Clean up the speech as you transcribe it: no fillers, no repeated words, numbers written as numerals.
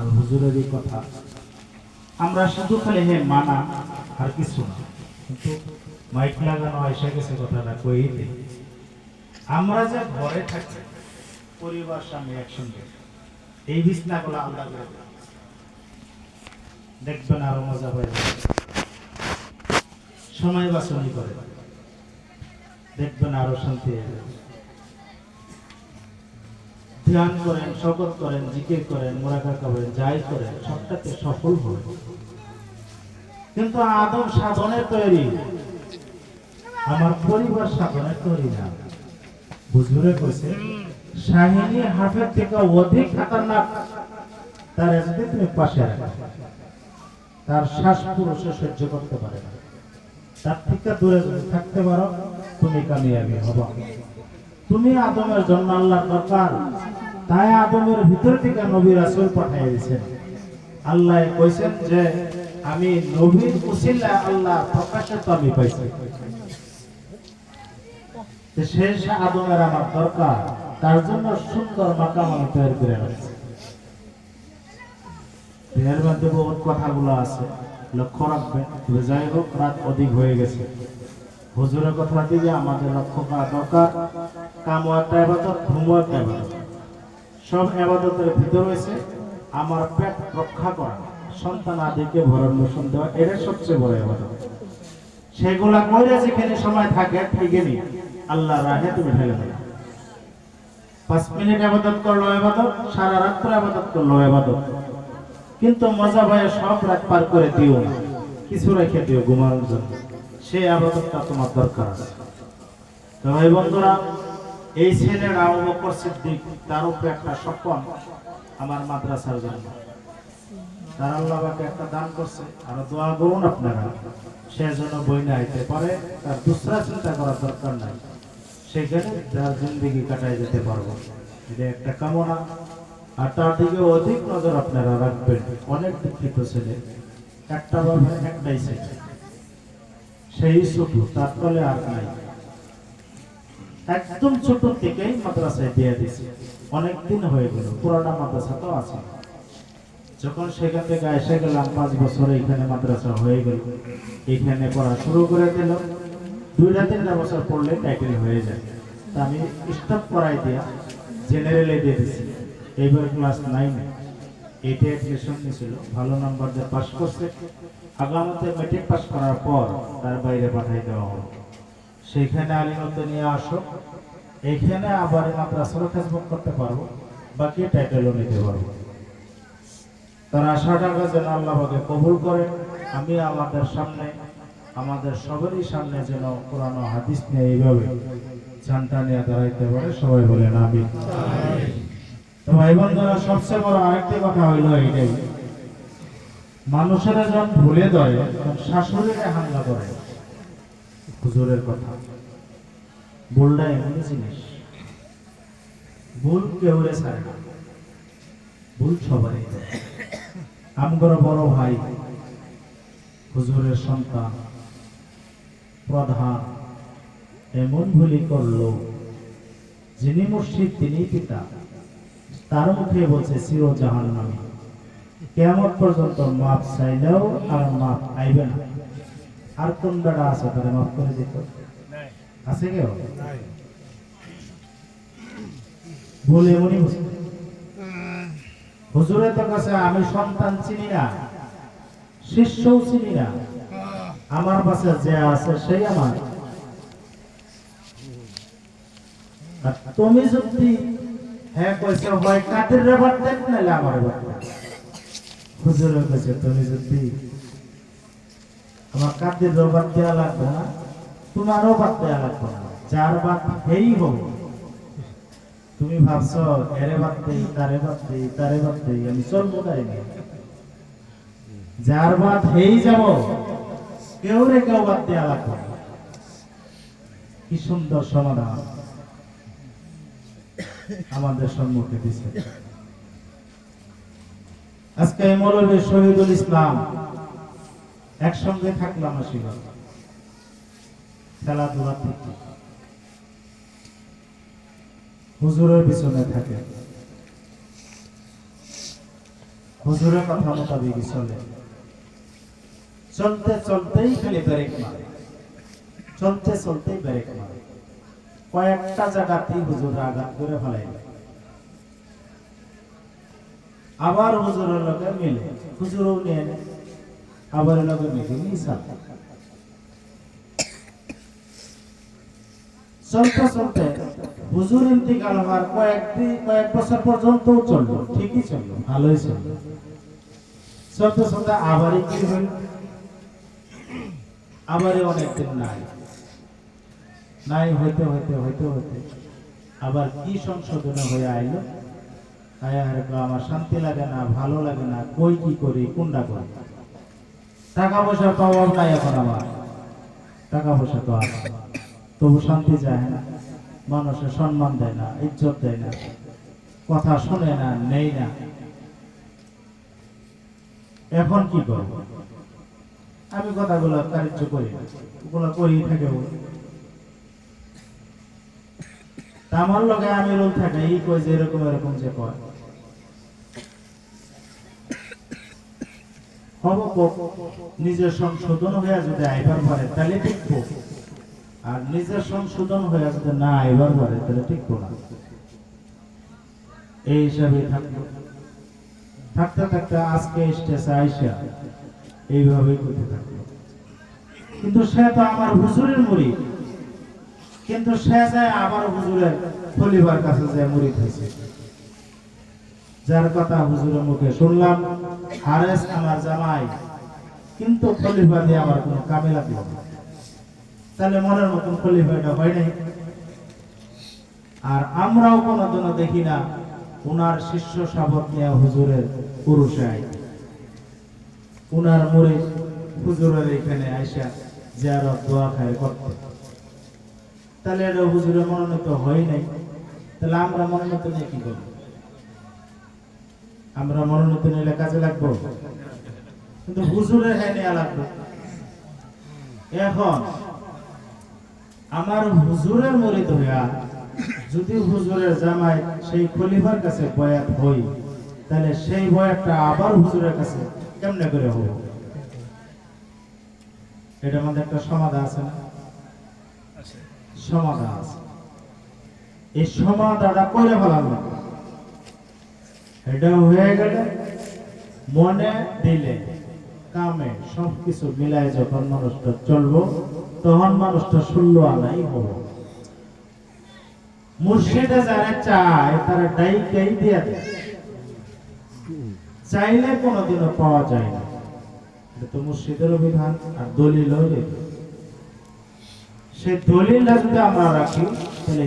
আর হুজুরেরই কথা আমরা শুধু খালি হে মানা আর কিছু না, কিন্তু মাইক লাগানো এসে গেছে কথাটা কই দিই। আমরা যে ঘরে থাকি পরিবার সামনে একসঙ্গে, এই বিছনাগুলো আলাদা করে দেখবেন আরো মজা পাই, সময় বাছনি করে দেখবেন আরো শান্তি হয়ে যাবে। ধ্যান করেন, শকত করেন, জিকির করেন, মোরাকা করেন, যাই করেন সবটাতে সফল হবে। কিন্তু আদম সাধনের তৈরি, আমার পরিবার সাধনের তৈরি না। হুজুরে কইছে শাহিনী হাফের থেকে অধিক খাতারনাক তার যদি তুমি পাশে রাখো, তার শ্বাস পুরুষে সহ্য করতে পারে না, তার থেকে দূরে যদি থাকতে পারো তুমি কামিয়াবি হবা। তুমি আদমের জন্য আল্লাহর দরকার, তাই আদমের ভিতর থেকে নবী রাসূল পাঠিয়ে দিয়েছেন। আল্লাহ কইছেন যে আমি নবীর উসিলা আল্লাহ প্রকাশে তো আমি পাইছি, শেষ আদমের আমার দরকার, তার জন্য সুন্দর মাকাম আমি তৈরি করে রাখছি। এর মধ্যে বহুত কথাগুলো আছে, লক্ষ্য রাখবেন। যাই হোক, রাত অধিক হয়ে গেছে, হুজুরের কথা দিকে আমাদের লক্ষ্য করা দরকার। কামও একটা ইবাদত, ঘুমও একটা ইবাদত। সব ইবাদতের ভিতর রয়েছে আমার পেট রক্ষা করা, সন্তান আদিকে ভরণ পোষণ দেওয়া, এটা সবচেয়ে বড় ইবাদত। সেগুলা কইরা যেখানে সময় থাকে ঠিকই আল্লাহর রাহে তুমি ফেলে দাও। 5 মিনিট ইবাদত করলো ইবাদত, সারা রাত ইবাদত করলো ইবাদত, কিন্তু মজা ভয়ে সব রাত পার করে দিও না, কিছু রেখে দিও ঘুমানোর জন্য, সেই ইবাদতটা তোমার দরকার আছে। তো ভাই বন্ধুরা, এই ছেলের আবু বকর সিদ্দিক, তার উপরে একটা স্বপ্ন আমার মাদ্রাসার জন্য, তার আল্লাহ পাক একটা দান করছে, আর দোয়া করুন আপনারা সে যেন বই না আইতে পারে, তার দুসরা চিন্তা করার দরকার নাই, সেখানে তার জিন্দেগি কাটাই যেতে পারবো, এটা একটা কামনা। আর তার দিকে অধিক নজর আপনারা রাখবেন। অনেক দুঃখিত ছেলে, একটা ভাবে একটাই ছেলে, সেই ছোট, তার তলে আর নাই, একদম ছোট থেকেই মাদ্রাসায় দিয়ে দিছে, অনেকদিন হয়ে গেল, পুরানা মাদ্রাসা তো আছে। যখন সেখান থেকে এসে গেলাম 5 বছর এখানে মাদ্রাসা হয়ে গেল, এখানে পড়া শুরু করে দিল, 2-3 বছর পড়লে টাইটেল হয়ে যায়। তা আমি স্টপ করাই দিয়া জেনারেলে দিয়ে দিছি। এইবার ক্লাস 9 এইটে অ্যাডমিশন নিয়েছিল, ভালো নাম্বার দিয়ে পাস করছে। আগামীতে মেট্রিক পাস করার পর তার বাইরে পাঠাই দেওয়া হলো, সেইখানে আলিমতে নিয়ে আসো, এইখানে আবার মাদ্রাসারও খেজমত করতে পারবো, বাকি টাইটেলও নিতে পারবো। তার আশাটাকে যেন আল্লাহ পাকে কবুল করে। আমি আমাদের সামনে, আমাদের সবারই সামনে যেন কোরআন ও হাদিস নিয়ে এইভাবে ঝান্ডা নিয়ে দাঁড়াইতে পারে, সবাই বলেন আমিন। তো ভাই বন্ধুরা, সবচেয়ে বড় আরেকটি কথা হইল এইটাই, মানুষেরা যখন ভুলে দেয় তখন শাশুড়িকে হামলা করে। হুজুরের কথা, ভুলটা এমন জিনিস, ভুল কেউ ছাড়ে না, ভুল সবাই। আমগর বড় ভাই হুজুরের সন্তান প্রধান এমন ভুলই করলো, যিনি মুর্শিদ তিনি পিতা, তার মুখে বলছে চির জাহান্নামী, কিয়ামত পর্যন্ত মাপ চাইলেও আর মাপ আইবে না। আর কোন বেড়া আছে তারা মাফ করে দিত? আছে কেউ? ভুল এমনই বুঝতে। হুজুরের তো কাছে আমি সন্তান চিনি না, শিষ্যও চিনি না, আমার কাছে যে আছে সেই আমার। তুমি যদি হ্যাঁ কইছো হয় কাদের রেবাদ দেখ নালে আমার রেবাদ দেখ। হুজুরের কাছে তুমি যদি আমার কাদের রেবাদ দেওয়া লাগবে না, তোমারও বাদ দেওয়া লাগবে না, যার বাদ হেই হোক। তুমি ভাবছো এরে বাদ দেই, তারে বাদ দেই, তারে বাদ দেই, আমি চলবো তাই না, যার বাদ হেই যাব, কেউ রে কেউ বাদ দেওয়া লাগবে না। কি সুন্দর সমাধান আমাদের সম্মুখে দিছে। আজকে মৌলভী শহীদুল ইসলাম একসঙ্গে থাকলাম, আসিল খেলাধুলা থেকে, হুজুরের পিছনে থাকে, হুজুরের কথা মোতাবেক চলে, চলতে চলতেই খালি ব্রেক মারে, চলতে চলতেই ব্রেক মারে, কয়েকটা জায়গাতেই হুজুর আঘাত করে ফেলাই, আবার হুজুরের লগে মিলে, হুজুরও নিয়ে নেয়, আবার লগে মিলে মিশাল, চলতে চলতে হুজুর ইন্তিকাল হওয়ার কয়েক বছর পর্যন্ত চললো, ঠিকই চললো, ভালোই চললো। চলতে চলতে আবারই কি হইল, আবারই অনেকদিন নাই, নাই হইতে হইতে হইতে হইতে আবার কি সংশোধন হয়ে আইলো, আমার শান্তি লাগে না, ভালো লাগে না, কই কি করি, কোনটা করি, টাকা পয়সার তো অভাব নাই এখন, আমার টাকা পয়সা তো আছে, তবু শান্তি যায় না, মানুষের সম্মান দেয় না, ইজ্জত দেয় না, কথা শুনে না, নেই না। এখন কি করব? আমি কথাগুলো কার্য করি না, ওগুলো করি থাকে, আমার লগে আমি রোল থাকে, এই কই যে এরকম এরকম যে কয় হব, নিজের সংশোধন হয়ে যদি আইবার পারে তাহলে টিকবো, আর নিজের সংশোধন হয়ে যদি না আইবার পারে তাহলে টিকবো না। এই হিসাবে থাকতে থাকতে আজকে স্টেজে আইসা এইভাবেই করতে থাকলো। কিন্তু সে তো আমার হুজুরের মুরিদ, কিন্তু সে যায় আবার হুজুরের খলিফার কাছে যায় মুরিদ হয়েছে, যার কথা হুজুরের মুখে শুনলাম, হারেস আমার জামাই, কিন্তু খলিফা দিয়ে আমার কোনো কামে লাগলো না। তাহলে মনের মতন খলিফা এটা হয় নাই। আর আমরাও কোনোদিনও দেখি না উনার শিষ্য শাবক নিয়ে হুজুরের পুরুষে আই, উনার মুরিদ হুজুরের এখানে আইসা জিয়ারত দোয়া খায় করতে, তাহলে এটা হুজুরের মনোনীত হয় নাই। তাহলে আমরা মনোনীত নিয়ে কি করব? আমরা মনোনীত নিলে কাজে লাগবো, কিন্তু হুজুরের হ্যাঁ নেওয়া লাগবে। এখন আমার হুজুরের মুরিদ হইয়া যদি হুজুরের জামাই সেই খলিফার কাছে বয়াত হই, তাহলে সেই বয়াতটা আবার হুজুরের কাছে কেমনে করে হব? এটা আমাদের একটা সমাধান আছে না? সমাধান আছে, এই সমাধানটা করে ফেলানো, এটা হয়ে গেলে মনে দিলে কামে সবকিছু মিলায় যখন মানুষটা চলবো, তখন মানুষটা 16 আনাই হবো। মুর্শিদে যারা চায় তারা ডাইকাই দিয়ে দেয়, চাইলে কোনোদিনও পাওয়া যায় না। এটা তো মুর্শিদের অভিধান, আর দলিল, সেই দলিলটা যদি আমরা রাখি তাহলে